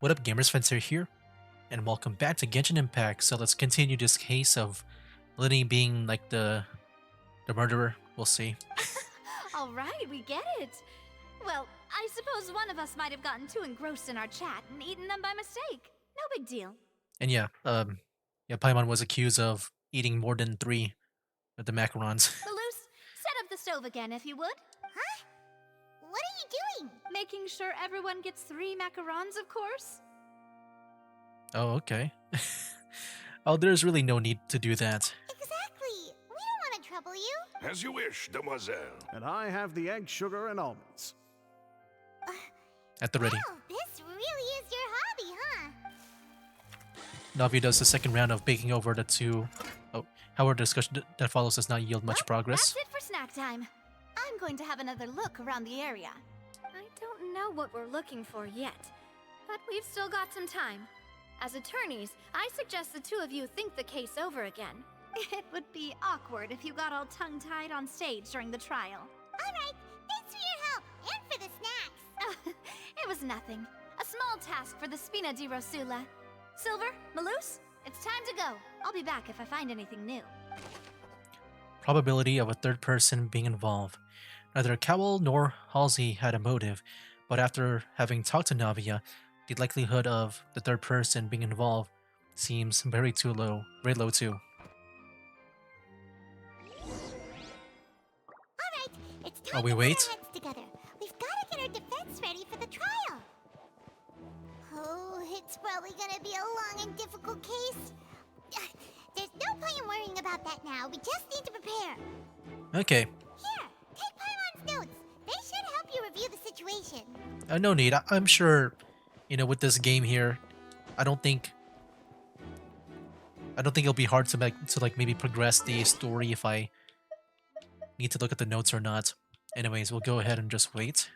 What up, gamers? Spencer here, and welcome back to Genshin Impact. So let's continue this case of Lenny being like the murderer. We'll see. All right, we get it. Well, I suppose one of us might have gotten too engrossed in our chat and eaten them by mistake. No big deal. And yeah, Paimon was accused of eating more than 3 of the macarons. Malus, set up the stove again if you would. Huh? What are you doing? Making sure everyone gets 3 macarons, of course. Oh, okay. Oh, there's really no need to do that. Exactly. We don't want to trouble you. As you wish, demoiselle. And I have the egg, sugar, and almonds. At the ready. Wow, this really is your hobby, huh? Navi does the second round of baking over the 2. Oh, however, the discussion that follows does not yield much Well, progress. That's it for snack time. I'm going to have another look around the area. I don't know what we're looking for yet, but we've still got some time. As attorneys, I suggest the 2 of you think the case over again. It would be awkward if you got all tongue-tied on stage during the trial. All right, thanks for your help and for the snacks. It was nothing. A small task for the Spina di Rosula. Silver, Malus, it's time to go. I'll be back if I find anything new. Probability of a third person being involved. Neither Cowell nor Halsey had a motive, but after having talked to Navia, the likelihood of the third person being involved seems very low too. All right, it's time Oh, we to wait? put our heads together. We've got to get our defense ready for the trial. Oh, it's probably gonna be a long and difficult case. There's no point in worrying about that now. We just need to prepare. Okay, Here, take Paimon's notes. They should help you review the situation. no need. I'm sure, with this game here, I don't think it'll be hard to maybe progress the story if I need to look at the notes or not. Anyways, we'll go ahead and just wait.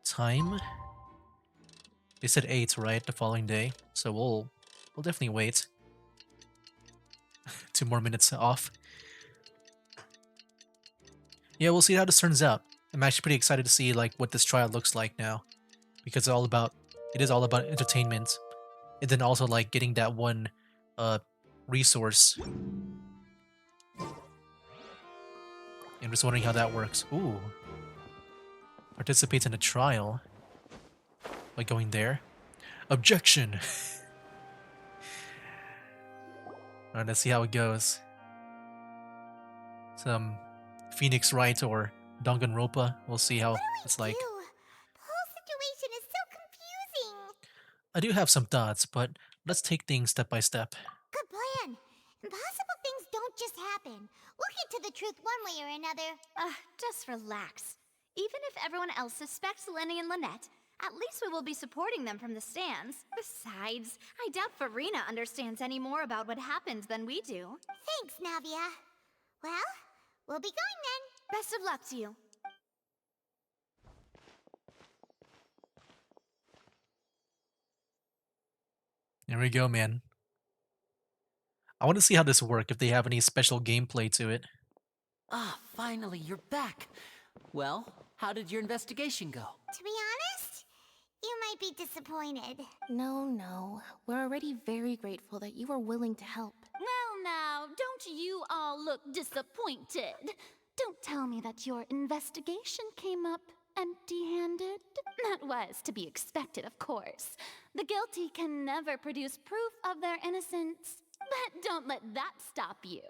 Time. They said 8, right? The following day. So we'll definitely wait. 2 more minutes off. Yeah, we'll see how this turns out. I'm actually pretty excited to see what this trial looks like now, because it is all about entertainment, and then also getting that one resource. I'm just wondering how that works. Ooh, participates in a trial by going there. Objection. Alright, let's see how it goes. Some Phoenix Wright or Danganronpa. We'll see how it's like. The whole situation is so confusing. I do have some thoughts, but let's take things step by step. Good plan. Impossible things don't just happen. We'll get to the truth one way or another. Just relax. Even if everyone else suspects Lenny and Lynette, at least we will be supporting them from the stands. Besides, I doubt Farina understands any more about what happened than we do. Thanks, Navia. Well, we'll be going then. Best of luck to you. There we go, man. I want to see how this works, if they have any special gameplay to it. Ah, finally, you're back. Well, how did your investigation go? To be honest, you might be disappointed. No. We're already very grateful that you were willing to help. Well now, don't you all look disappointed? Don't tell me that your investigation came up empty-handed. That was to be expected, of course. The guilty can never produce proof of their innocence. But don't let that stop you.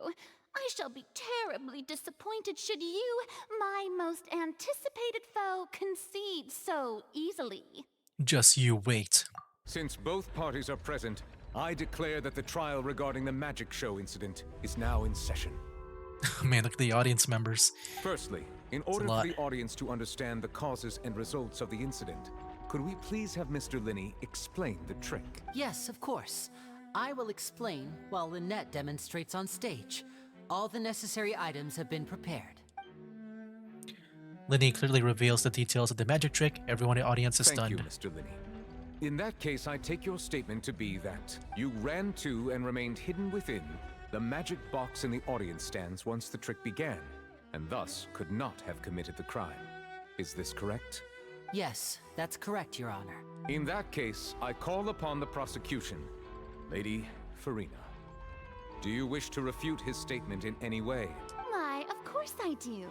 I shall be terribly disappointed should you, my most anticipated foe, concede so easily. Just you wait. Since both parties are present, I declare that the trial regarding the magic show incident is now in session. Man, look at the audience members. Firstly, in a order for lot. the audience to understand the causes and results of the incident, could we please have Mr. Linney explain the trick? Yes, of course. I will explain while Lynette demonstrates on stage. All the necessary items have been prepared. Lenny clearly reveals the details of the magic trick. Everyone in the audience is Thank stunned. you, Mr. Linney. In that case, I take your statement to be that you ran to and remained hidden within the magic box in the audience stands once the trick began, and thus could not have committed the crime. Is this correct? Yes, that's correct, Your Honor. In that case, I call upon the prosecution. Lady Farina, do you wish to refute his statement in any way? Why, of course I do.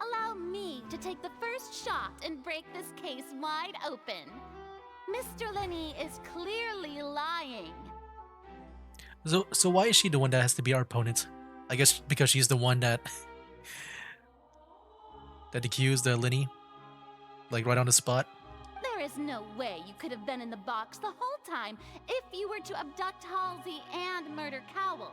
Allow me to take the first shot and break this case wide open. Mr. Lenny is clearly lying. So why is she the one that has to be our opponent? I guess because she's the one that accused Lenny, like right on the spot. There is no way you could have been in the box the whole time if you were to abduct Halsey and murder Cowell.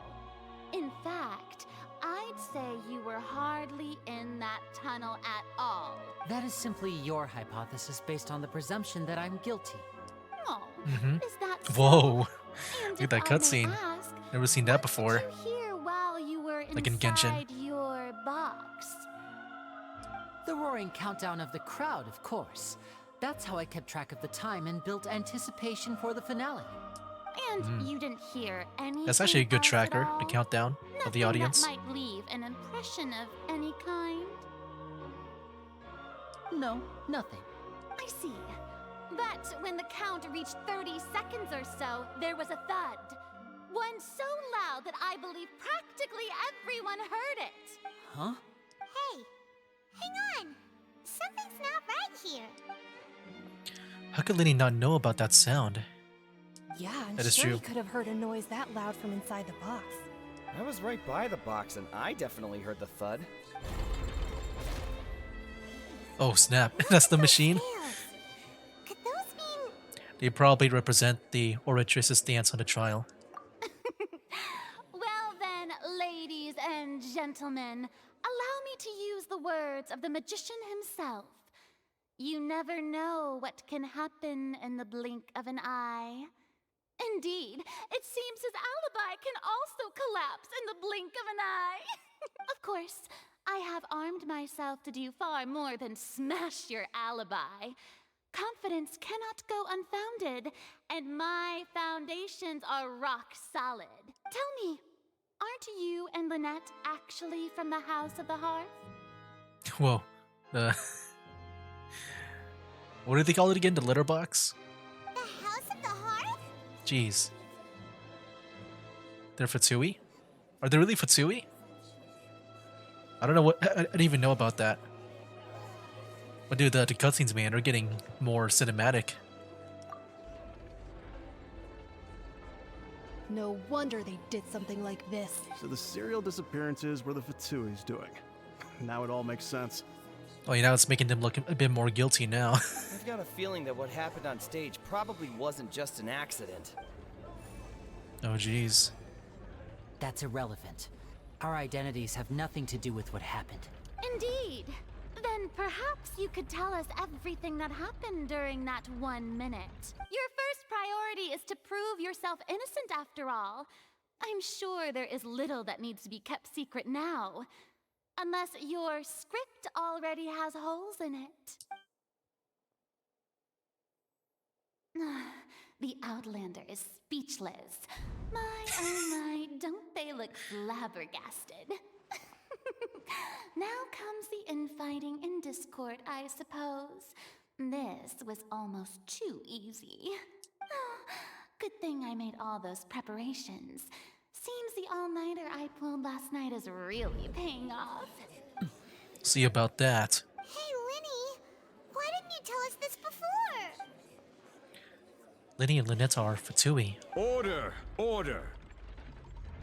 In fact, I'd say you were hardly in that tunnel at all. That is simply your hypothesis based on the presumption that I'm guilty. Oh, is that so? Whoa! And Look at that if I may cutscene. ask, Never seen that what before. did you hear while you were Like in Genshin. inside your box? The roaring countdown of the crowd, of course. That's how I kept track of the time and built anticipation for the finale. And you didn't hear anything That's actually a good else at tracker, all? the countdown of the Nothing audience. that might leave an impression of any kind? No, nothing. I see. But when the count reached 30 seconds or so, there was a thud. One so loud that I believe practically everyone heard it. Huh? Hey, hang on. Something's not right here. How could Lenny not know about that sound? Yeah, I'm That is sure true. he could have heard a noise that loud from inside the box. I was right by the box and I definitely heard the thud. Oh snap! That's the machine. Scales. Could those mean... They probably represent the oratress's stance on the trial. Well then, ladies and gentlemen, allow me to use the words of the magician himself. You never know what can happen in the blink of an eye. Indeed, it seems his alibi can also collapse in the blink of an eye. Of course, I have armed myself to do far more than smash your alibi. Confidence cannot go unfounded, and my foundations are rock solid. Tell me, aren't you and Lynette actually from the House of the Hearth? Whoa. What do they call it again? The litter box? The House of the Hearth? Jeez. They're Fatsui? Are they really Fatsui? I don't know what. I didn't even know about that. But dude, the cutscenes, man, are getting more cinematic. No wonder they did something like this. So the serial disappearances were the Fatsui's doing. Now it all makes sense. Oh, yeah, now it's making them look a bit more guilty now. I've got a feeling that what happened on stage probably wasn't just an accident. Oh, jeez. That's irrelevant. Our identities have nothing to do with what happened. Indeed. Then perhaps you could tell us everything that happened during that 1 minute. Your first priority is to prove yourself innocent after all. I'm sure there is little that needs to be kept secret now. Unless your script already has holes in it. The Outlander is speechless. My, oh my, don't they look flabbergasted? Now comes the infighting and discord, I suppose. This was almost too easy. Good thing I made all those preparations. Seems the all-nighter I pulled last night is really paying off. See about that. Hey, Lenny. Why didn't you tell us this before? Lenny and Lynette are Fatsui. Order! Order!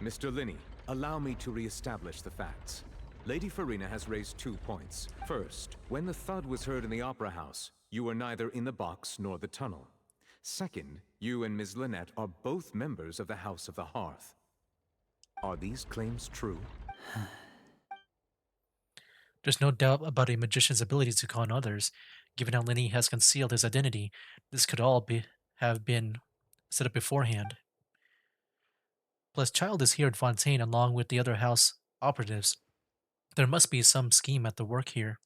Mr. Linney, allow me to re-establish the facts. Lady Farina has raised 2 points. First, when the thud was heard in the Opera House, you were neither in the box nor the tunnel. Second, you and Ms. Lynette are both members of the House of the Hearth. Are these claims true? There's no doubt about a magician's ability to con others. Given how Lenny has concealed his identity, this could all have been set up beforehand. Plus, Child is here in Fontaine along with the other house operatives. There must be some scheme at the work here.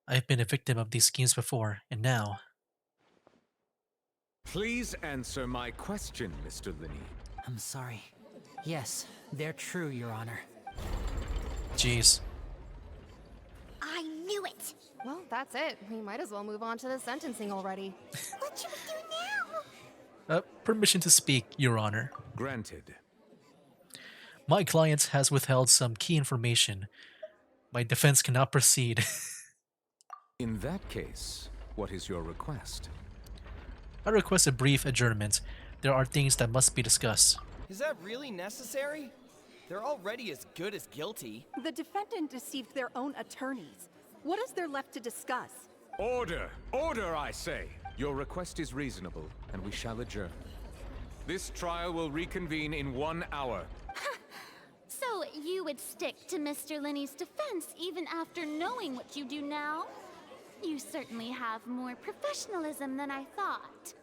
I've been a victim of these schemes before, and now... Please answer my question, Mr. Linney. I'm sorry. Yes, they're true, Your Honor. Jeez. I knew it. Well, that's it. We might as well move on to the sentencing already. What should we do now? Permission to speak, Your Honor. Granted. My client has withheld some key information. My defense cannot proceed. In that case, what is your request? I request a brief adjournment. There are things that must be discussed. Is that really necessary? They're already as good as guilty. The defendant deceived their own attorneys. What is there left to discuss? Order! Order, I say! Your request is reasonable, and we shall adjourn. This trial will reconvene in 1 hour. So you would stick to Mr. Linney's defense even after knowing what you do now? You certainly have more professionalism than I thought.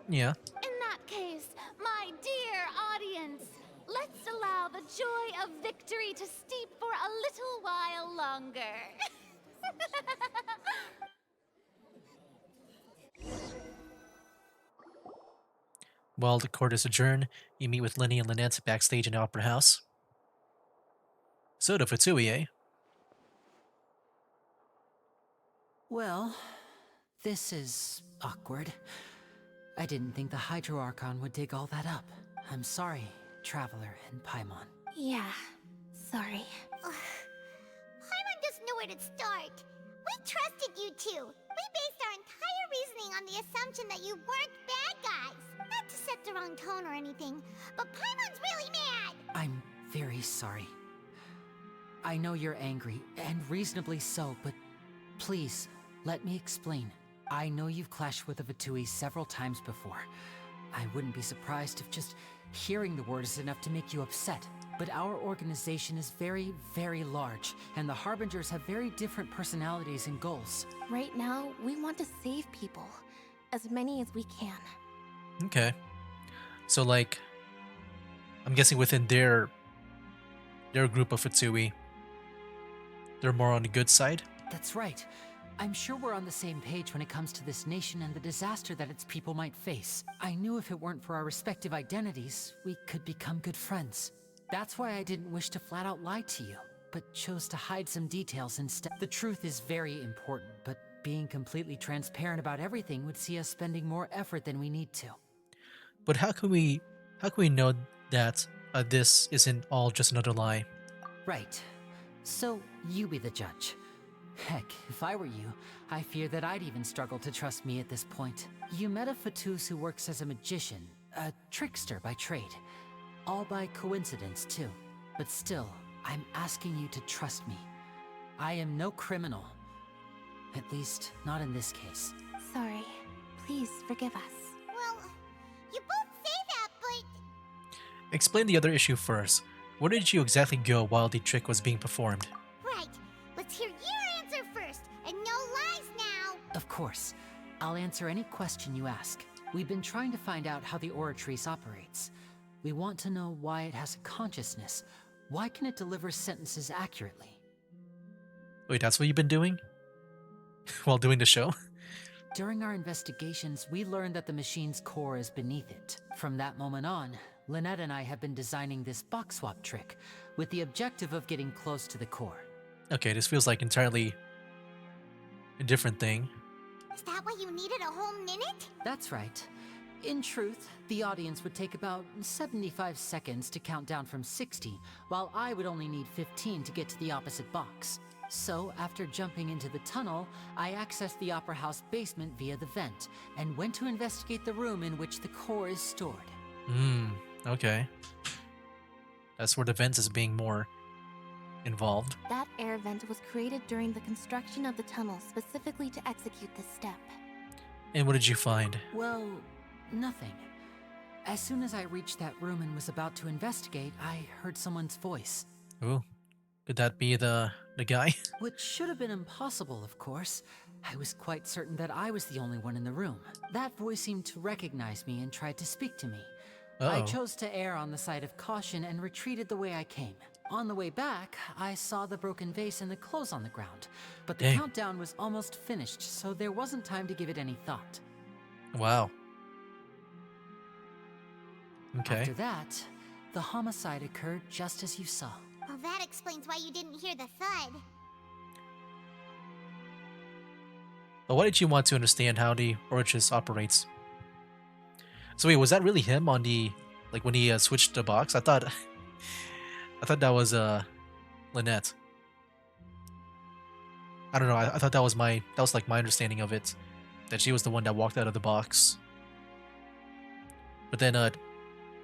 Yeah. In that case, my dear audience, let's allow the joy of victory to steep for a little while longer. While the court is adjourned, you meet with Lenny and Lynette backstage in the Opera House. Soda Fatui, eh? Well, this is awkward. I didn't think the Hydro Archon would dig all that up. I'm sorry, Traveler and Paimon. Yeah, sorry. Paimon just knew where to start. We trusted you two. We based our entire reasoning on the assumption that you weren't bad guys. Not to set the wrong tone or anything, but Paimon's really mad. I'm very sorry. I know you're angry, and reasonably so, but please, let me explain. I know you've clashed with the Fatui several times before. I wouldn't be surprised if just hearing the word is enough to make you upset. But our organization is very, very large, and the Harbingers have very different personalities and goals. Right now, we want to save people. As many as we can. Okay. So, like, I'm guessing within their group of Fatsui, they're more on the good side? That's right. I'm sure we're on the same page when it comes to this nation and the disaster that its people might face. I knew if it weren't for our respective identities, we could become good friends. That's why I didn't wish to flat out lie to you, but chose to hide some details instead. The truth is very important, but being completely transparent about everything would see us spending more effort than we need to. But how can we know that this isn't all just another lie? Right. So, you be the judge. Heck, if I were you, I fear that I'd even struggle to trust me at this point. You met a Fatus who works as a magician, a trickster by trade. All by coincidence, too. But still, I'm asking you to trust me. I am no criminal. At least, not in this case. Sorry. Please forgive us. Well, you both say that, but... Explain the other issue first. Where did you exactly go while the trick was being performed? Right. Let's hear your answer first, and no lies now. Of course. I'll answer any question you ask. We've been trying to find out how the Oratrice operates. We want to know why it has a consciousness. Why can it deliver sentences accurately? Wait, that's what you've been doing? While doing the show? During our investigations, we learned that the machine's core is beneath it. From that moment on, Lynette and I have been designing this box swap trick, with the objective of getting close to the core. Okay, this feels like entirely a different thing. Is that why you needed a whole minute? That's right. In truth, the audience would take about 75 seconds to count down from 60, while I would only need 15 to get to the opposite box. So, after jumping into the tunnel, I accessed the Opera House basement via the vent, and went to investigate the room in which the core is stored. Okay. That's where the vent is being more involved. That air vent was created during the construction of the tunnel specifically to execute this step. And what did you find? Well, nothing. As soon as I reached that room and was about to investigate, I heard someone's voice. Ooh. Could that be the guy? Which should have been impossible, of course. I was quite certain that I was the only one in the room. That voice seemed to recognize me and tried to speak to me. I chose to err on the side of caution and retreated the way I came. On the way back, I saw the broken vase and the clothes on the ground, but the countdown was almost finished, so there wasn't time to give it any thought. Wow. Okay. After that, the homicide occurred just as you saw. Well, that explains why you didn't hear the thud. But why did you want to understand how the Orchis operates? So wait, was that really him on the like when he switched the box? I thought that was Lynette. I don't know. I thought that was like my understanding of it, that she was the one that walked out of the box. But then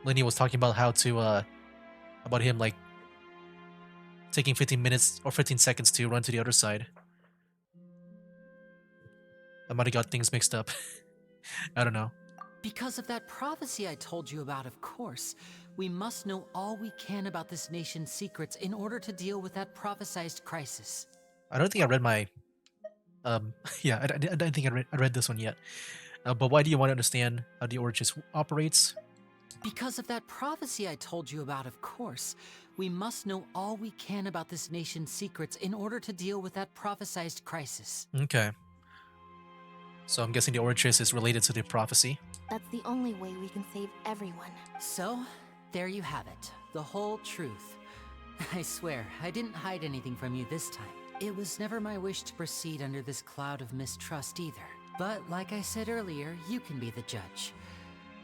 Lenny was talking about how to about him like taking 15 minutes or 15 seconds to run to the other side. I might have got things mixed up. I don't know. Because of that prophecy I told you about, of course. We must know all we can about this nation's secrets in order to deal with that prophesized crisis. I don't think I read my yeah, I don't think I read this one yet. But why do you want to understand how the Orchis operates? Because of that prophecy I told you about, of course. We must know all we can about this nation's secrets in order to deal with that prophesized crisis. Okay. So I'm guessing the Orchis is related to the prophecy. That's the only way we can save everyone. So, there you have it. The whole truth. I swear, I didn't hide anything from you this time. It was never my wish to proceed under this cloud of mistrust either. But like I said earlier, you can be the judge.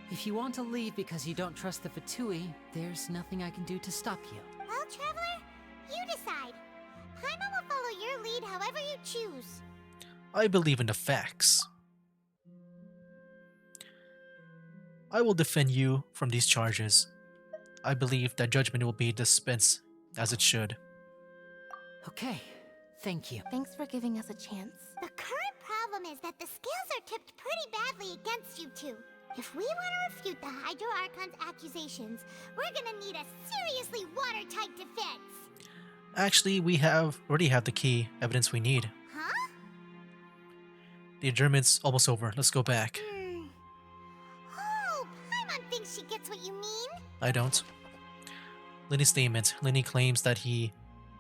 If you want to leave because you don't trust the Fatui, there's nothing I can do to stop you. Well, Traveler, you decide. Paimon will follow your lead however you choose. I believe in the facts. I will defend you from these charges. I believe that judgment will be dispensed as it should. Okay, thank you. Thanks for giving us a chance. The current problem is that the scales are tipped pretty badly against you two. If we want to refute the Hydro Archon's accusations, we're gonna need a seriously watertight defense. Actually, we already have the key evidence we need. Huh? The adjournment's almost over. Let's go back. Oh, Paimon thinks she gets what you mean. I don't. Linny's statement. Linny claims that he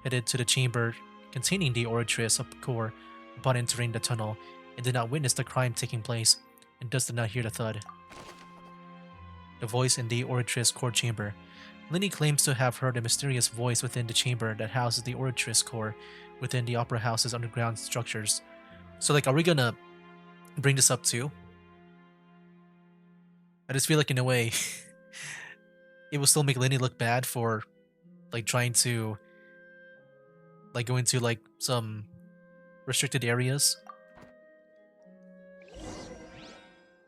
headed to the chamber containing the Oratrice of core upon entering the tunnel and did not witness the crime taking place and thus did not hear the thud. The voice in the Oratrice core chamber. Linny claims to have heard a mysterious voice within the chamber that houses the Oratrice core within the Opera House's underground structures. So like, are we gonna bring this up too? I just feel like in a way it will still make Linny look bad for like trying to like go into like some restricted areas.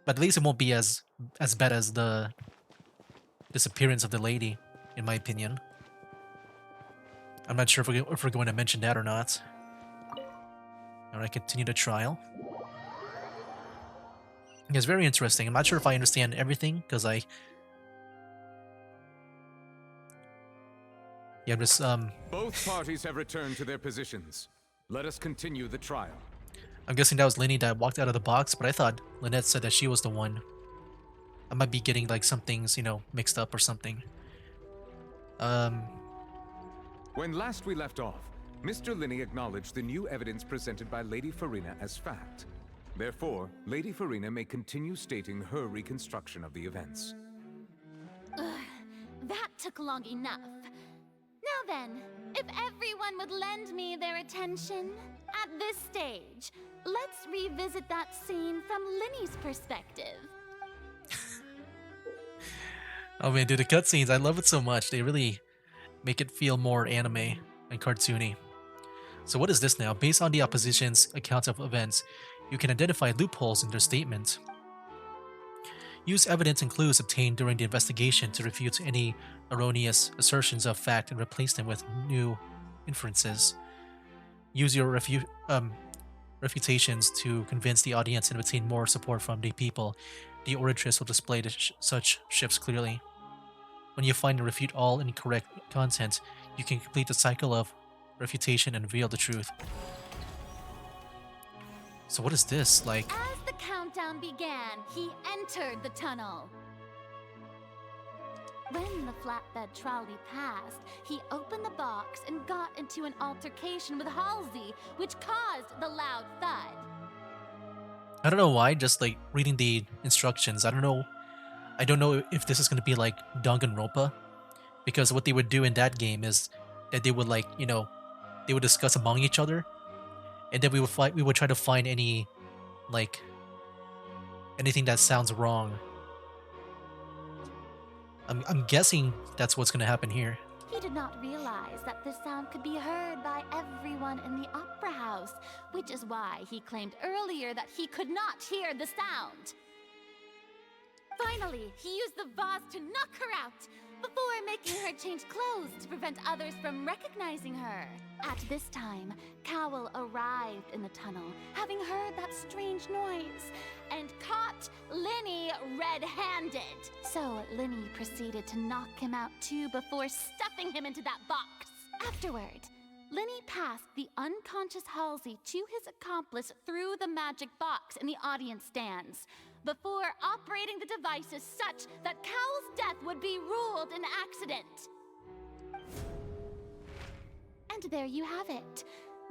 But at least it won't be as bad as the disappearance of the lady, in my opinion. I'm not sure if we're going to mention that or not. Alright, continue the trial. It's very interesting. I'm not sure if I understand everything, because I'm just, Both parties have returned to their positions. Let us continue the trial. I'm guessing that was Linny that walked out of the box, but I thought Lynette said that she was the one. I might be getting like some things, you know, mixed up or something. When last we left off, Mr. Linney acknowledged the new evidence presented by Lady Farina as fact. Therefore, Lady Farina may continue stating her reconstruction of the events. That took long enough. Now then, if everyone would lend me their attention, at this stage, let's revisit that scene from Linny's perspective. Oh man, dude, the cutscenes, I love it so much. They really make it feel more anime and cartoony. So what is this now? Based on the opposition's accounts of events, you can identify loopholes in their statement. Use evidence and clues obtained during the investigation to refute any erroneous assertions of fact and replace them with new inferences. Use your refutations to convince the audience and obtain more support from the people. The oratress will display such shifts clearly. When you find and refute all incorrect content, you can complete the cycle of refutation and reveal the truth. So what is this, like? As the countdown began, he entered the tunnel. When the flatbed trolley passed, he opened the box and got into an altercation with Halsey, which caused the loud thud. I don't know why, just like reading the instructions, I don't know if this is going to be like Danganronpa, because what they would do in that game is that they would like, you know, they would discuss among each other, and then we would try to find any like anything that sounds wrong. I'm guessing that's what's gonna happen here. He did not realize that this sound could be heard by everyone in the opera house, which is why he claimed earlier that he could not hear the sound. Finally, he used the vase to knock her out, before making her change clothes to prevent others from recognizing her. At this time, Cowell arrived in the tunnel, having heard that strange noise, and caught Linny red-handed. So Linny proceeded to knock him out too before stuffing him into that box. Afterward, Linny passed the unconscious Halsey to his accomplice through the magic box in the audience stands, before operating the devices such that Cowell's death would be ruled an accident. And there you have it.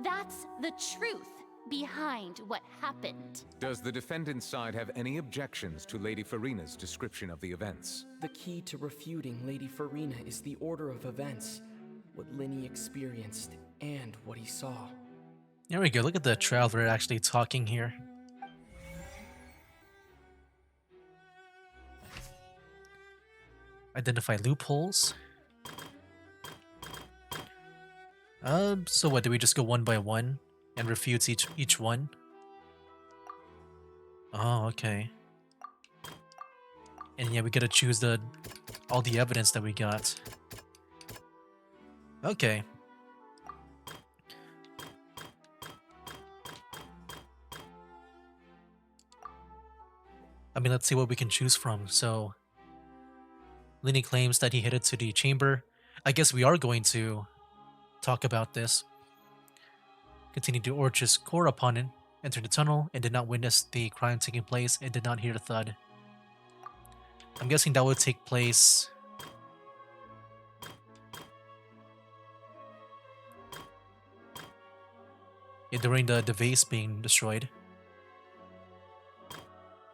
That's the truth behind what happened. Does the defendant's side have any objections to Lady Farina's description of the events? The key to refuting Lady Farina is the order of events, what Linny experienced, and what he saw. There we go. Look at the trial. We're actually talking here. Identify loopholes. So what, do we just go one by one and refute each one? Oh, okay. And yeah, we gotta choose all the evidence that we got. Okay. I mean, let's see what we can choose from. So, Linny claims that he headed to the chamber. I guess we are going to talk about this. Continued to urge his core opponent, entered the tunnel and did not witness the crime taking place and did not hear the thud. I'm guessing that would take place... yeah, during the vase being destroyed.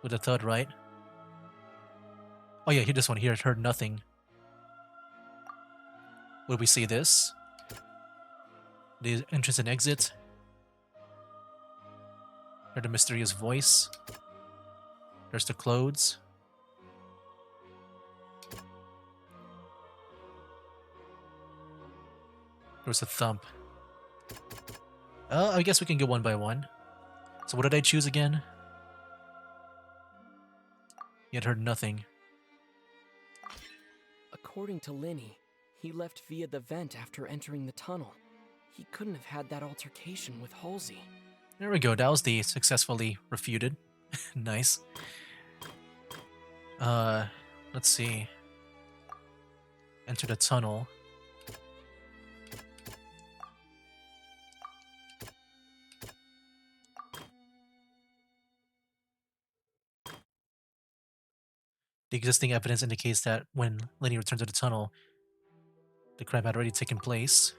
With a thud, right? Oh yeah, this one here heard nothing. Will we see this? The entrance and exit. Heard a mysterious voice. There's the clothes. There's a thump. I guess we can go one by one. So what did I choose again? Yet heard nothing. According to Linny, he left via the vent after entering the tunnel. He couldn't have had that altercation with Halsey. There we go, that was the successfully refuted. Nice. Let's see. Enter the tunnel. The existing evidence indicates that when Linny returned to the tunnel, the crime had already taken place.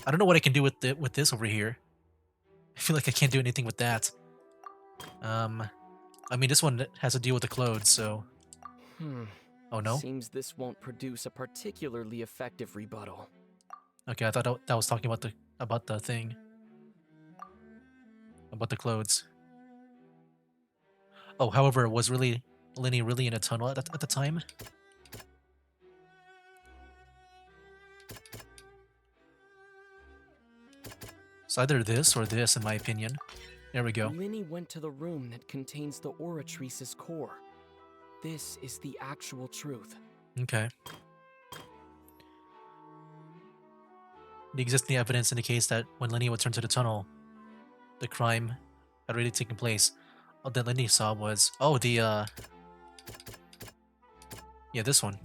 I don't know what I can do with this over here. I feel like I can't do anything with that. I mean, this one has to deal with the clothes, so... Oh no? Seems this won't produce a particularly effective rebuttal. Okay, I thought that was talking about the thing. About the clothes. Oh, however, was Linny really in a tunnel at the time? It's either this or this, in my opinion. There we go. Linny went to the room that contains the Oratrice's core. This is the actual truth. Okay. The existing evidence indicates that when Linny returned to the tunnel, the crime had already taken place. All that Linny saw was... oh, the, yeah, this one.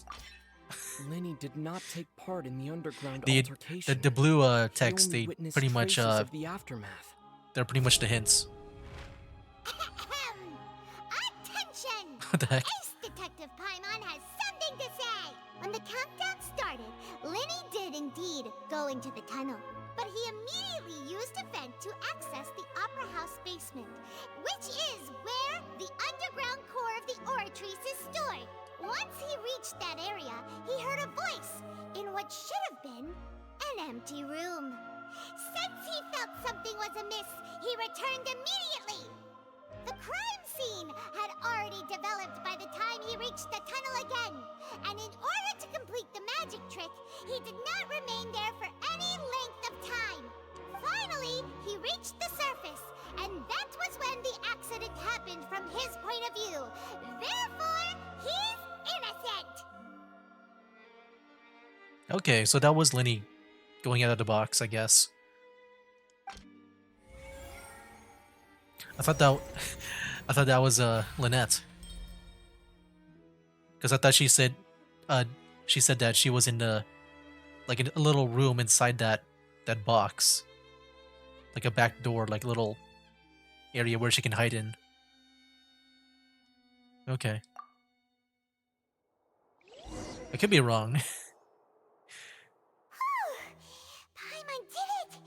Linny did not take part in the underground altercation. The blue text, they witnessed pretty much traces of the aftermath. They're pretty much the hints. Attention! What the heck? Ace Detective Paimon has something to say! When the countdown started, Linny did indeed go into the tunnel. But he immediately used a vent to access the Opera House basement, which is where the underground core of the Oratrice is stored. Once he reached that area, he heard a voice in what should have been an empty room. Since he felt something was amiss, he returned immediately. The crime scene had already developed by the time he reached the tunnel again. And in order to complete the magic trick, he did not remain there for any length of time. Finally, he reached the surface, and that was when the accident happened from his point of view. Therefore, he's innocent. Okay, so that was Lenny going out of the box, I guess. I thought that was Lynette. Because I thought she said that she was in the like in a little room inside that box. Like a back door, like a little area where she can hide in. Okay. I could be wrong. Paimon did it!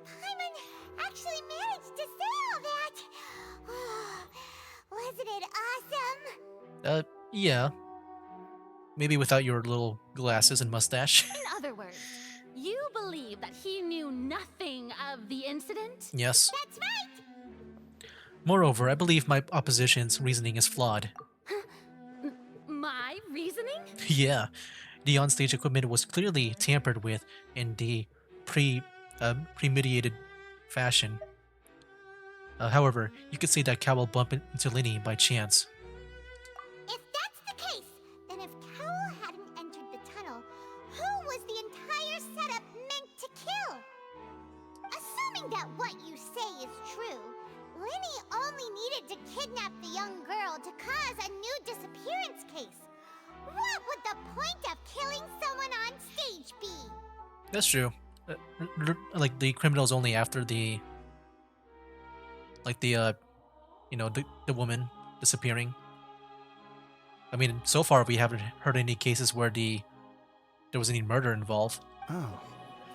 Paimon actually managed to say all that! Wasn't it awesome? Yeah. Maybe without your little glasses and mustache. In other words, you believe that he knew nothing of the incident? Yes. That's right! Moreover, I believe my opposition's reasoning is flawed. My reasoning? Yeah. The onstage equipment was clearly tampered with in the premeditated fashion. However, you could say that Cowell bumped into Linny by chance. If that's the case, then if Cowell hadn't entered the tunnel, who was the entire setup meant to kill? Assuming that what you say is true, Linny only needed to kidnap the young girl to cause a new disappearance case. What would the point of killing someone on stage be? That's true. Like the criminal's only after the the woman disappearing. I mean, so far we haven't heard any cases where there was any murder involved. Oh,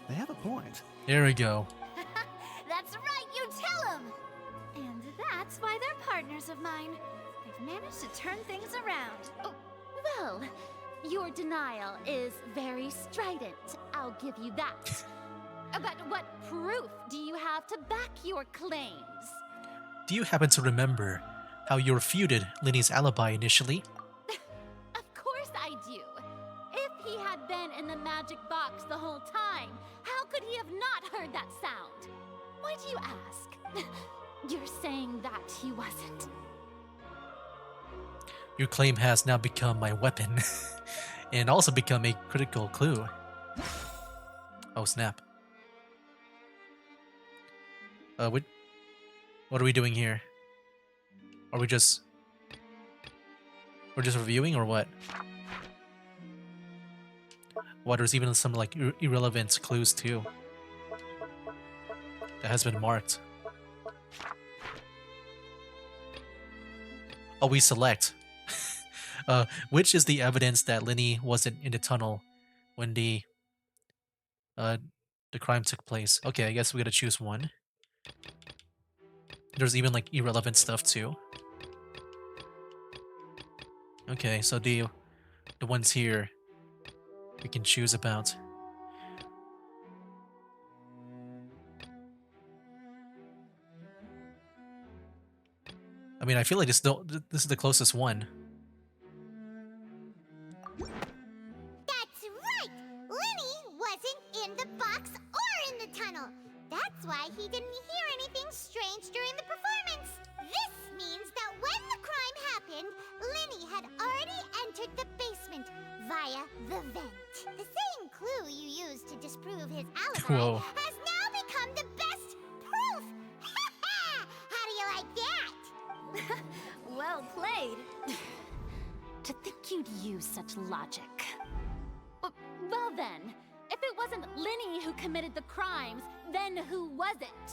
they have a point. There we go. That's right, you tell him! And that's why they're partners of mine. They've managed to turn things around. Oh, well, your denial is very strident, I'll give you that. But what proof do you have to back your claims? Do you happen to remember how you refuted Linny's alibi initially? Of course I do. If he had been in the magic box the whole time, how could he have not heard that sound? Why do you ask? You're saying that he wasn't. Your claim has now become my weapon, and also become a critical clue. Oh snap. What are we doing here? Are we just... We're just reviewing or what? What, there's even some like irrelevant clues too. That has been marked. Oh, we select. Which is the evidence that Linny wasn't in the tunnel when the crime took place? Okay, I guess we gotta choose one. There's even like irrelevant stuff too. Okay, so the ones here we can choose about. I mean, I feel like this is the closest one. That's right! Linny wasn't in the box or in the tunnel. That's why he didn't hear anything strange during the performance. This means that when the crime happened, Linny had already entered the basement via the vent. The same clue you used to disprove his alibi Whoa. has now become the best proof! How do you like that? Well played. To think you'd use such logic. Well then, if it wasn't Linny who committed the crimes, then who was it?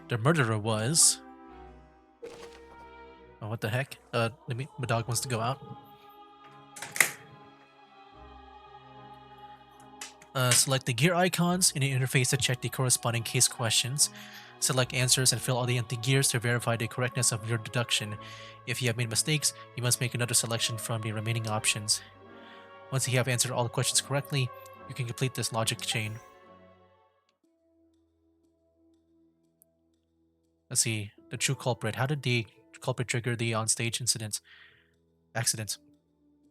The murderer was... Oh, what the heck? My dog wants to go out. Select the gear icons in the interface to check the corresponding case questions. Select answers and fill all the empty gears to verify the correctness of your deduction. If you have made mistakes, you must make another selection from the remaining options. Once you have answered all the questions correctly, you can complete this logic chain. Let's see. The true culprit. How did the culprit trigger the onstage accident?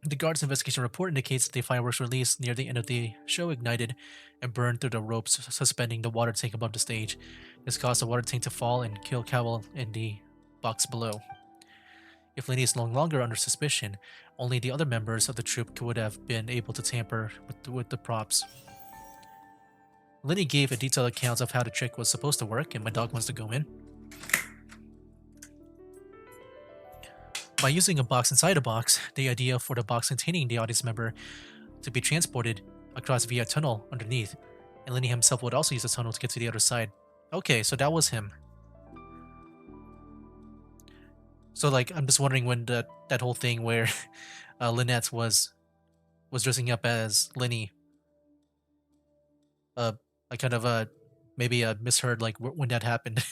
The guard's investigation report indicates that the fireworks released near the end of the show ignited and burned through the ropes suspending the water tank above the stage. This caused the water tank to fall and kill Cowell in the box below. If Lenny is no longer under suspicion, only the other members of the troupe would have been able to tamper with the props. Lenny gave a detailed account of how the trick was supposed to work, and my dog wants to go in. By using a box inside a box, the idea for the box containing the audience member to be transported across via a tunnel underneath, and Lenny himself would also use the tunnel to get to the other side. Okay, so that was him. So like, I'm just wondering when that whole thing where Lynette was dressing up as Lenny. I kind of maybe misheard like when that happened.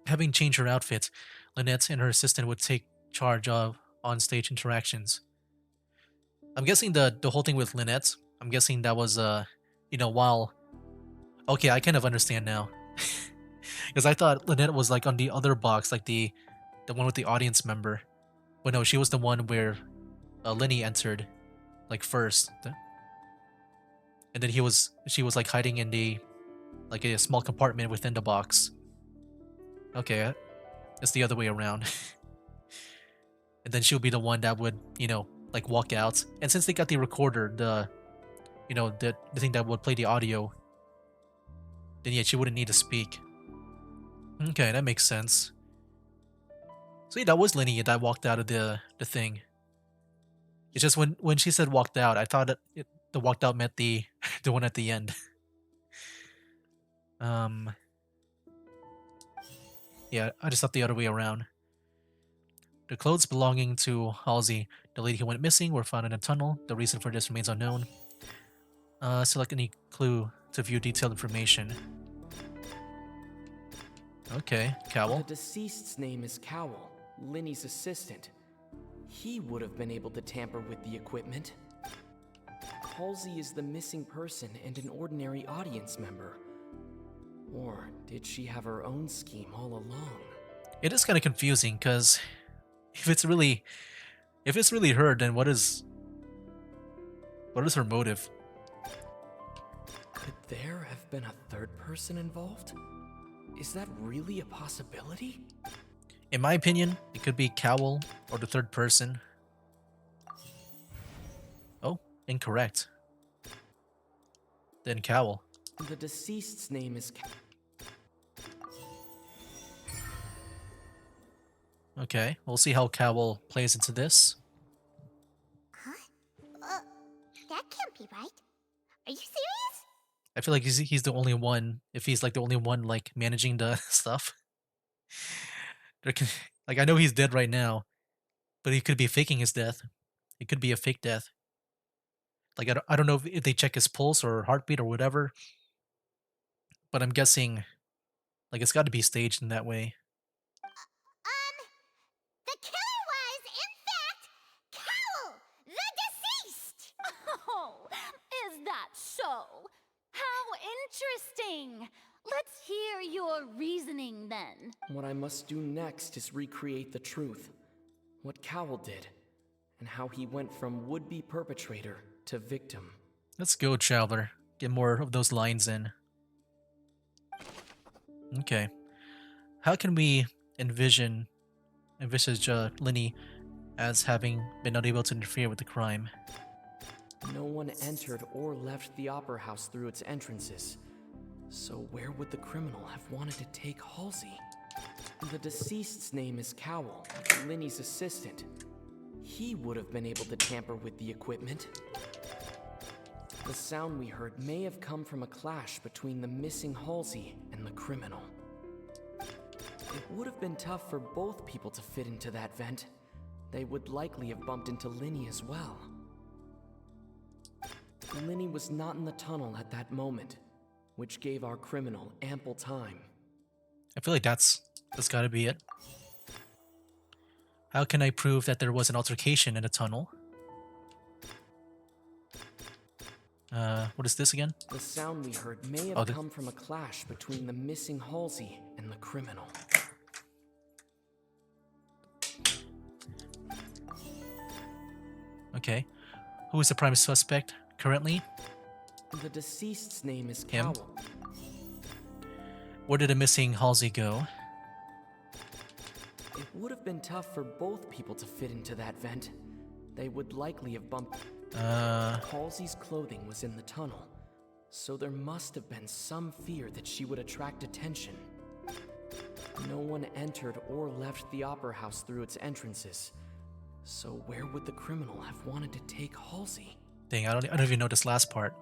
Having changed her outfit, Lynette and her assistant would take charge of on-stage interactions. I'm guessing the whole thing with Lynette, I'm guessing that was while okay, I kind of understand now. Because I thought Lynette was like on the other box, like the one with the audience member. But no, she was the one where Lenny entered like first. And then she was like hiding in the like a small compartment within the box. Okay, it's the other way around. And then she'll be the one that would, like walk out. And since they got the recorder, the thing that would play the audio, then yeah, she wouldn't need to speak. Okay, that makes sense. So yeah, that was Lenny that walked out of the thing. It's just when she said walked out, I thought the walked out meant the the one at the end. Yeah, I just thought the other way around. The clothes belonging to Halsey, the lady who went missing, were found in a tunnel. The reason for this remains unknown. Select any clue to view detailed information. Okay, Cowell. The deceased's name is Cowell, Linny's assistant. He would have been able to tamper with the equipment. Halsey is the missing person and an ordinary audience member. Or did she have her own scheme all along? It is kind of confusing because if it's really her, then what is her motive? Could there have been a third person involved? Is that really a possibility? In my opinion, it could be Cowell or the third person. Oh, incorrect. Then Cowell. The deceased's name is Okay, we'll see how Cowell plays into this. Huh? That can't be right. Are you serious? I feel like he's the only one. If he's like the only one like managing the stuff, like I know he's dead right now, but he could be faking his death. It could be a fake death. Like I don't know if they check his pulse or heartbeat or whatever, but I'm guessing like it's got to be staged in that way. The killer was, in fact, Cowell, the deceased! Oh, is that so? How interesting! Let's hear your reasoning then. What I must do next is recreate the truth. What Cowell did, and how he went from would-be perpetrator to victim. Let's go, Traveler. Get more of those lines in. Okay. How can we envisage Lenny as having been unable to interfere with the crime? No one entered or left the Opera House through its entrances. So where would the criminal have wanted to take Halsey? The deceased's name is Cowell, Linny's assistant. He would have been able to tamper with the equipment. The sound we heard may have come from a clash between the missing Halsey and the criminal. It would have been tough for both people to fit into that vent. They would likely have bumped into Linny as well. Linny was not in the tunnel at that moment, which gave our criminal ample time. I feel like that's gotta be it. How can I prove that there was an altercation in the tunnel? What is this again? The sound we heard may have come from a clash between the missing Halsey and the criminal. Okay. Who is the prime suspect currently? The deceased's name is Him. Cowell. Where did the missing Halsey go? It would have been tough for both people to fit into that vent. They would likely have bumped. Halsey's clothing was in the tunnel, so there must have been some fear that she would attract attention. No one entered or left the opera house through its entrances. So where would the criminal have wanted to take Halsey? Dang, I don't even know this last part.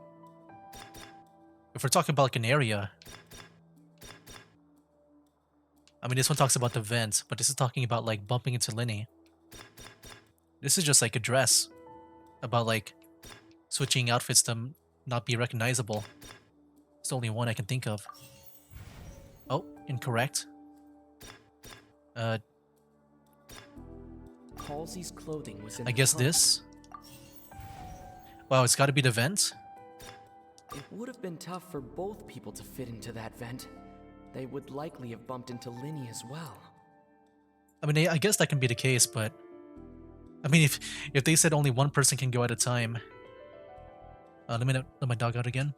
If we're talking about like an area, I mean, this one talks about the vent, but this is talking about like bumping into Linny. This is just like a dress about like switching outfits to not be recognizable. It's the only one I can think of. Oh, incorrect. Halsey's clothing was in I guess this. Wow, it's got to be the vent. It would have been tough for both people to fit into that vent. They would likely have bumped into Linny as well. I mean, I guess that can be the case, but I mean, if they said only one person can go at a time. Let me let my dog out again.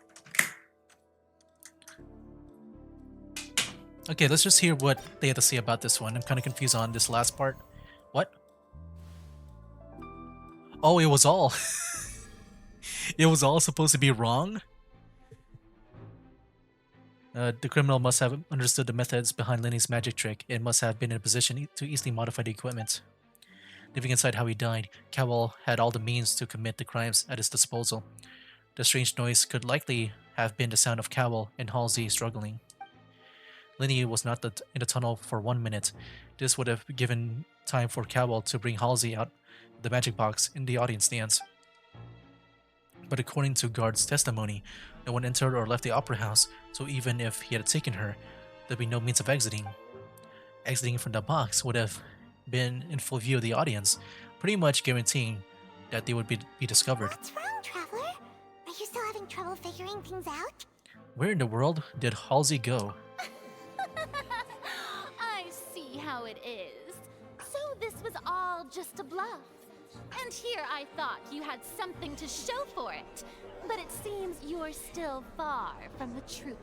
Okay, let's just hear what they had to say about this one. I'm kind of confused on this last part. What? Oh, it was all. It was all supposed to be wrong? The criminal must have understood the methods behind Linny's magic trick and must have been in a position to easily modify the equipment. Living inside how he died, Cowell had all the means to commit the crimes at his disposal. The strange noise could likely have been the sound of Cowell and Halsey struggling. Linny was not in the tunnel for 1 minute. This would have given time for Cowell to bring Halsey out of the magic box in the audience stands. But according to Guard's testimony, no one entered or left the opera house, so even if he had taken her, there'd be no means of exiting. Exiting from the box would have been in full view of the audience, pretty much guaranteeing that they would be discovered. What's wrong, Traveler? Are you still having trouble figuring things out? Where in the world did Halsey go? I see how it is. So this was all just a bluff. And here I thought you had something to show for it. But it seems you're still far from the truth.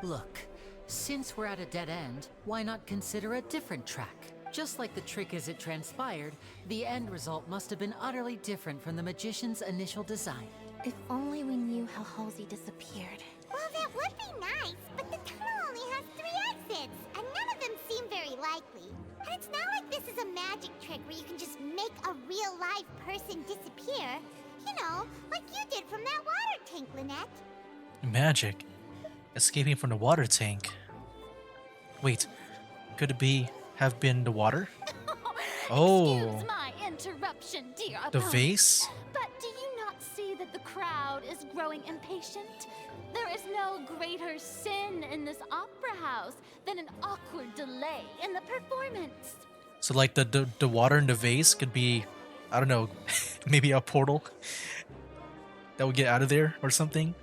Look, since we're at a dead end, why not consider a different track? Just like the trick as it transpired, the end result must have been utterly different from the magician's initial design. If only we knew how Halsey disappeared. Well, that would be nice, but the tunnel only has 3 exits, and none of them seem very likely. And it's not like this is a magic trick where you can just make a real live person disappear. You know, like you did from that water tank, Lynette. Magic. Escaping from the water tank. Wait, could it have been the water? Oh. Excuse my interruption, dear The opponent. vase? But do you not see that the crowd is growing impatient? There is no greater sin in this opera house than an awkward delay in the performance. So like the water in the vase could be, I don't know, maybe a portal that would get out of there or something?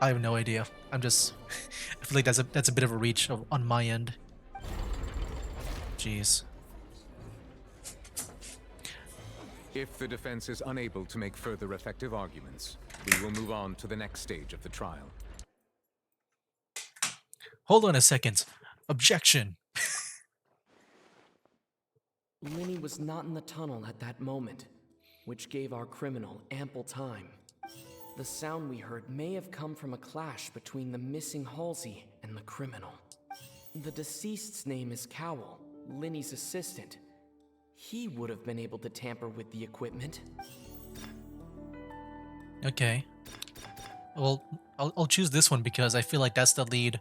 I have no idea. I feel like that's a bit of a reach on my end. Jeez. If the defense is unable to make further effective arguments, we will move on to the next stage of the trial. Hold on a second. Objection. Linny was not in the tunnel at that moment, which gave our criminal ample time. The sound we heard may have come from a clash between the missing Halsey and the criminal. The deceased's name is Cowell, Linny's assistant. He would have been able to tamper with the equipment. Okay. Well, I'll choose this one because I feel like that's the lead.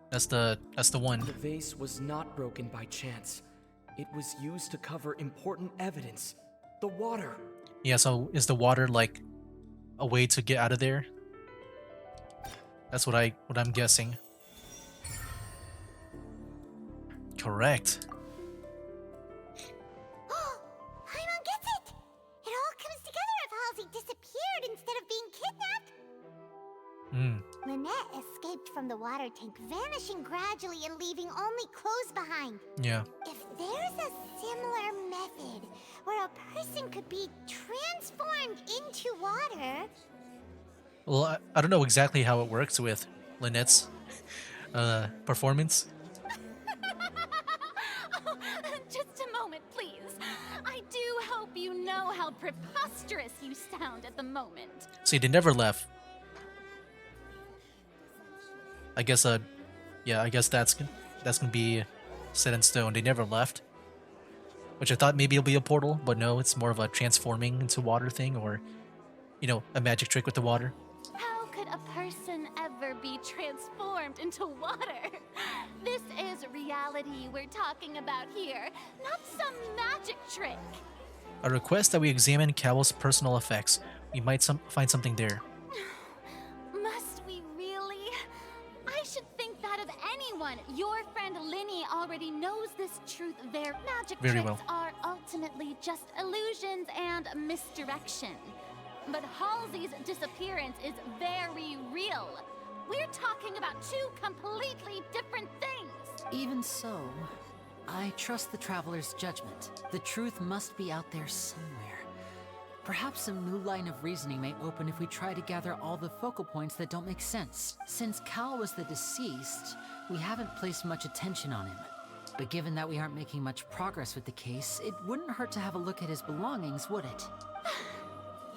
That's the one. The vase was not broken by chance. It was used to cover important evidence. The water. Yeah, so is the water like a way to get out of there? That's what I'm guessing. Correct. Paimon gets it! It all comes together if Halsey disappeared. tank, vanishing gradually and leaving only clothes behind. Yeah. If there's a similar method where a person could be transformed into water... Well, I don't know exactly how it works with Lynette's performance. Oh, just a moment, please. I do hope you know how preposterous you sound at the moment. See, they never left. I guess, yeah, I guess that's gonna be set in stone. They never left. Which I thought maybe it'll be a portal, but no, it's more of a transforming into water thing, or, you know, a magic trick with the water. How could a person ever be transformed into water? This is reality we're talking about here, not some magic trick. I request that we examine Cowell's personal effects. We might find something there. Must we really? I should think that of anyone. Your friend Linny already knows this truth. Their magic Very tricks well. are ultimately just illusions and misdirection. But Halsey's disappearance is very real. We're talking about two completely different things. Even so, I trust the Traveler's judgment. The truth must be out there somewhere. Perhaps some new line of reasoning may open if we try to gather all the focal points that don't make sense. Since Cal was the deceased, we haven't placed much attention on him. But given that we aren't making much progress with the case, it wouldn't hurt to have a look at his belongings, would it?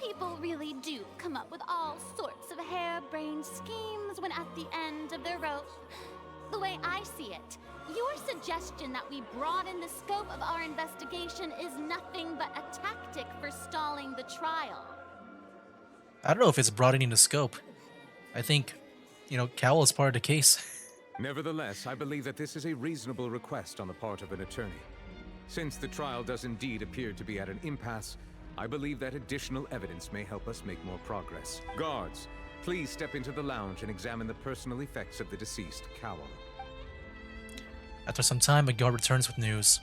People really do come up with all sorts of harebrained schemes when at the end of their rope. The way I see it, your suggestion that we broaden the scope of our investigation is nothing but a tactic for stalling the trial. I don't know if it's broadening the scope. I think, you know, Cowell is part of the case. Nevertheless, I believe that this is a reasonable request on the part of an attorney. Since the trial does indeed appear to be at an impasse, I believe that additional evidence may help us make more progress. Guards, please step into the lounge and examine the personal effects of the deceased Cowell. After some time, a guard returns with news.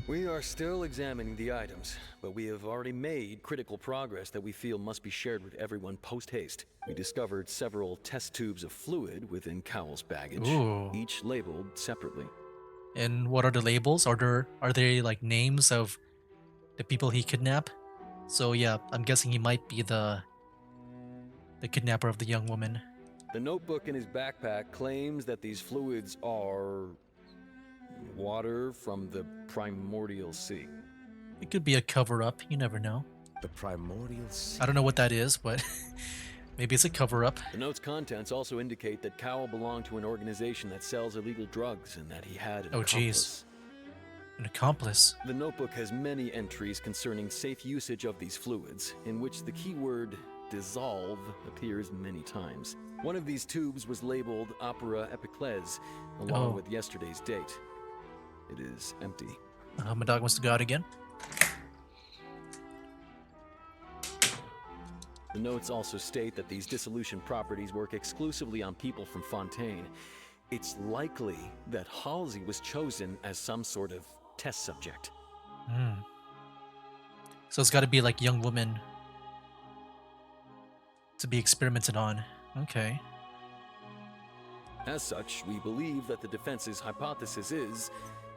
We are still examining the items, but we have already made critical progress that we feel must be shared with everyone post-haste. We discovered several test tubes of fluid within Cowell's baggage, Ooh. each labeled separately. And what are the labels? Are they like names of the people he kidnapped? So yeah, I'm guessing he might be the kidnapper of the young woman. The notebook in his backpack claims that these fluids are water from the primordial sea. It could be a cover-up, you never know. The primordial sea? I don't know what that is, but maybe it's a cover-up. The note's contents also indicate that Cowell belonged to an organization that sells illegal drugs and that he had an accomplice. An accomplice? The notebook has many entries concerning safe usage of these fluids, in which the keyword dissolve appears many times. One of these tubes was labeled Opera Epiclese, along with yesterday's date. It is empty. My dog wants to go out again. The notes also state that these dissolution properties work exclusively on people from Fontaine. It's likely that Halsey was chosen as some sort of test subject. So it's got to be like young women to be experimented on. Okay. As such, we believe that the defense's hypothesis is,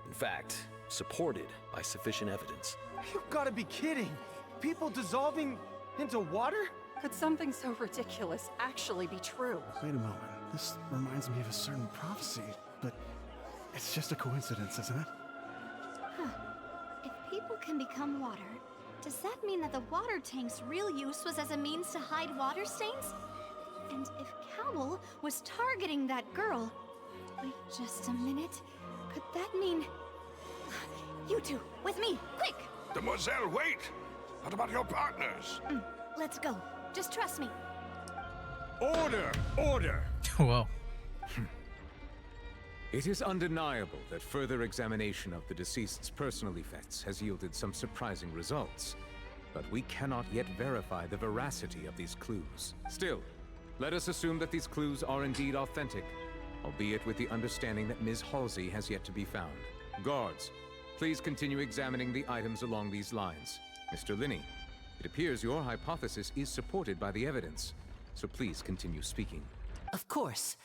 in fact, supported by sufficient evidence. You've got to be kidding! People dissolving into water? Could something so ridiculous actually be true? Wait a moment. This reminds me of a certain prophecy, but it's just a coincidence, isn't it? Huh. If people can become water, does that mean that the water tank's real use was as a means to hide water stains? And if Cowell was targeting that girl... Wait just a minute. Could that mean... You two, with me, quick! Demoiselle, wait! What about your partners? Let's go. Just trust me. Order! Order! Whoa. It is undeniable that further examination of the deceased's personal effects has yielded some surprising results, but we cannot yet verify the veracity of these clues. Still, let us assume that these clues are indeed authentic, albeit with the understanding that Ms. Halsey has yet to be found. Guards, please continue examining the items along these lines. Mr. Linney, it appears your hypothesis is supported by the evidence, so please continue speaking. Of course.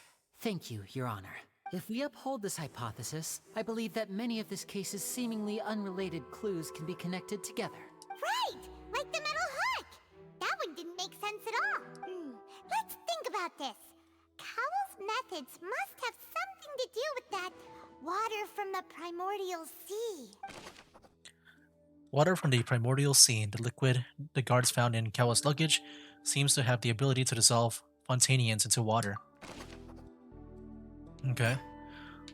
Thank you, Your Honor. If we uphold this hypothesis, I believe that many of this case's seemingly unrelated clues can be connected together. Right! Like the metal hook! That one didn't make sense at all. Let's think about this. Cowell's methods must have something to do with that water from the primordial sea. Water from the primordial sea, the liquid the guards found in Cowell's luggage, seems to have the ability to dissolve Fontanians into water. Okay.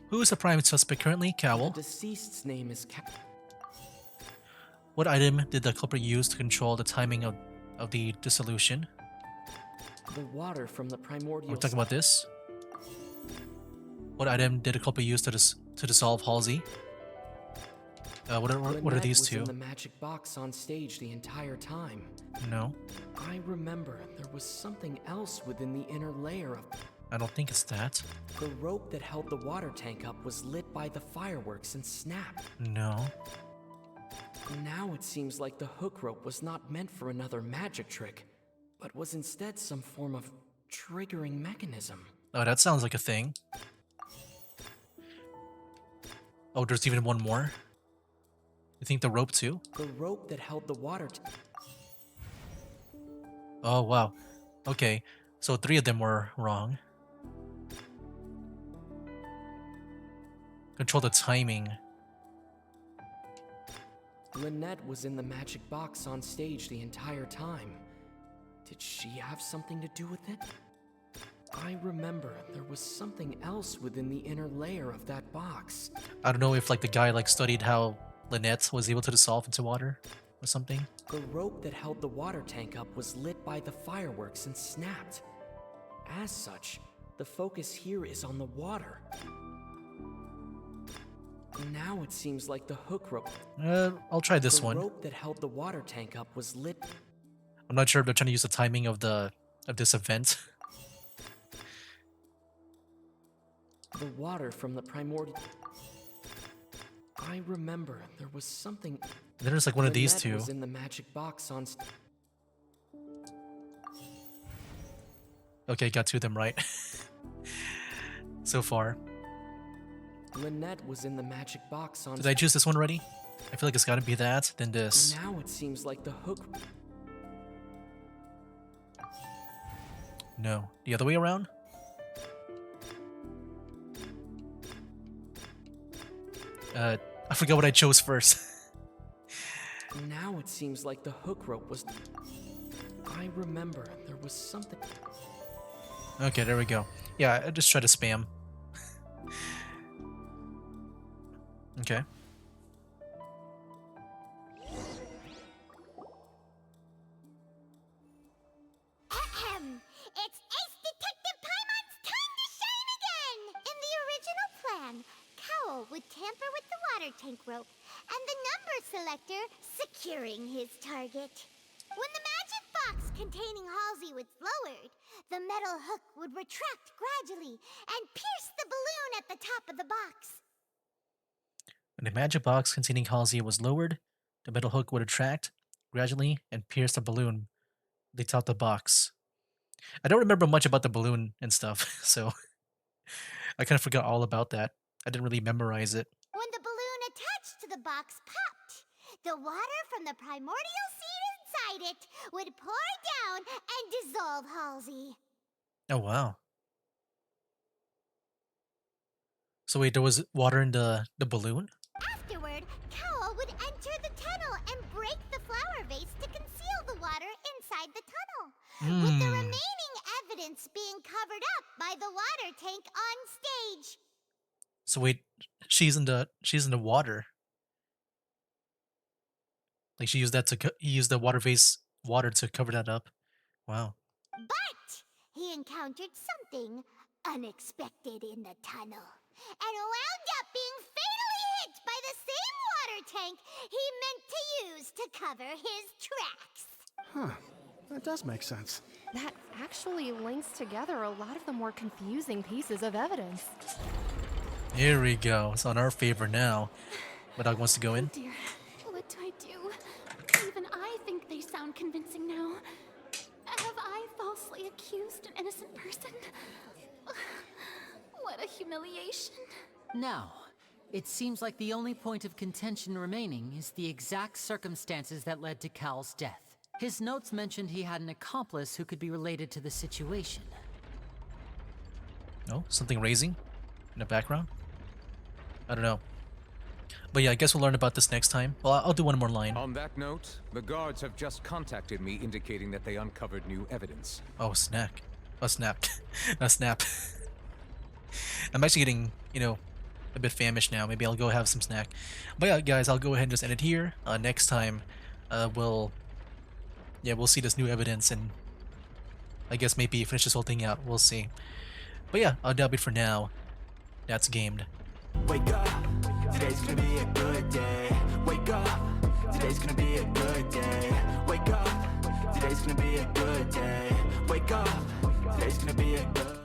Who is the prime suspect currently? Cowell. The deceased's name is What item did the culprit use to control the timing of the dissolution? The water from the primordial. Are we talking about this? What item did the culprit use to dissolve Halsey? What are Lynette these was two? in the magic box on stage the entire time. No. I remember there was something else within the inner layer of. I don't think it's that. The rope that held the water tank up was lit by the fireworks and snapped. No. Now it seems like the hook rope was not meant for another magic trick, but was instead some form of triggering mechanism. Oh, that sounds like a thing. Oh, there's even one more? You think the rope too? The rope that held the water Oh, wow. Okay, so 3 of them were wrong. Control the timing. Lynette was in the magic box on stage the entire time. Did she have something to do with it? I remember there was something else within the inner layer of that box. I don't know if like the guy like studied how Lynette was able to dissolve into water or something. The rope that held the water tank up was lit by the fireworks and snapped. As such, the focus here is on the water. Now it seems like the hook rope. I'll try this one. The rope that held the water tank up was lit. I'm not sure if they're trying to use the timing of this event. The water from the primordial. I remember there was something. There's like one of these two. Was in the magic box on. Okay, got 2 of them right. So far. Lynette was in the magic box on. Did I choose this one already? I feel like it's gotta be that, then this. Now it seems like the hook. No. The other way around? I forgot what I chose first. Now it seems like the hook rope was. I remember there was something. Okay, there we go. Yeah, I just try to spam. Okay. It's Ace Detective Paimon's time to shine again! In the original plan, Cowell would tamper with the water tank rope and the number selector securing his target. When the magic box containing Halsey was lowered, the metal hook would retract gradually and pierce the balloon at the top of the box. When the magic box containing Halsey was lowered, the metal hook would retract gradually and pierce the balloon at the top of the box. I don't remember much about the balloon and stuff, so I kind of forgot all about that. I didn't really memorize it. When the balloon attached to the box popped, the water from the primordial seed inside it would pour down and dissolve Halsey. Oh, wow. So wait, there was water in the balloon? Afterward, Cowell would enter the tunnel and break the flower vase to conceal the water inside the tunnel, with the remaining evidence being covered up by the water tank on stage. So wait, she's in the water. Like she used that to he used the water vase water to cover that up. Wow. But he encountered something unexpected in the tunnel and wound up being fatally hit by the same water tank he meant to use to cover his tracks. Huh. That does make sense. That actually links together a lot of the more confusing pieces of evidence. Here we go. It's on our favor now. My dog wants to go in. Oh dear, what do I do? Even I think they sound convincing now. Have I falsely accused an innocent person? humiliation. Now, it seems like the only point of contention remaining is the exact circumstances that led to Cal's death. His notes mentioned he had an accomplice who could be related to the situation. Oh, something raising in the background? I don't know. But yeah, I guess we'll learn about this next time. Well, I'll do one more line. On that note, the guards have just contacted me indicating that they uncovered new evidence. Oh, snack. Oh, snap. A snap. I'm actually getting, you know, a bit famished now. Maybe I'll go have some snack. But yeah, guys, I'll go ahead and just end it here. Next time, we'll see this new evidence and I guess maybe finish this whole thing out. We'll see. But yeah, that'll be it for now. That's gamed. Wake up, today's gonna be a good day. Wake up, today's gonna be a good day. Wake up, today's gonna be a good day. Wake up, today's gonna be a good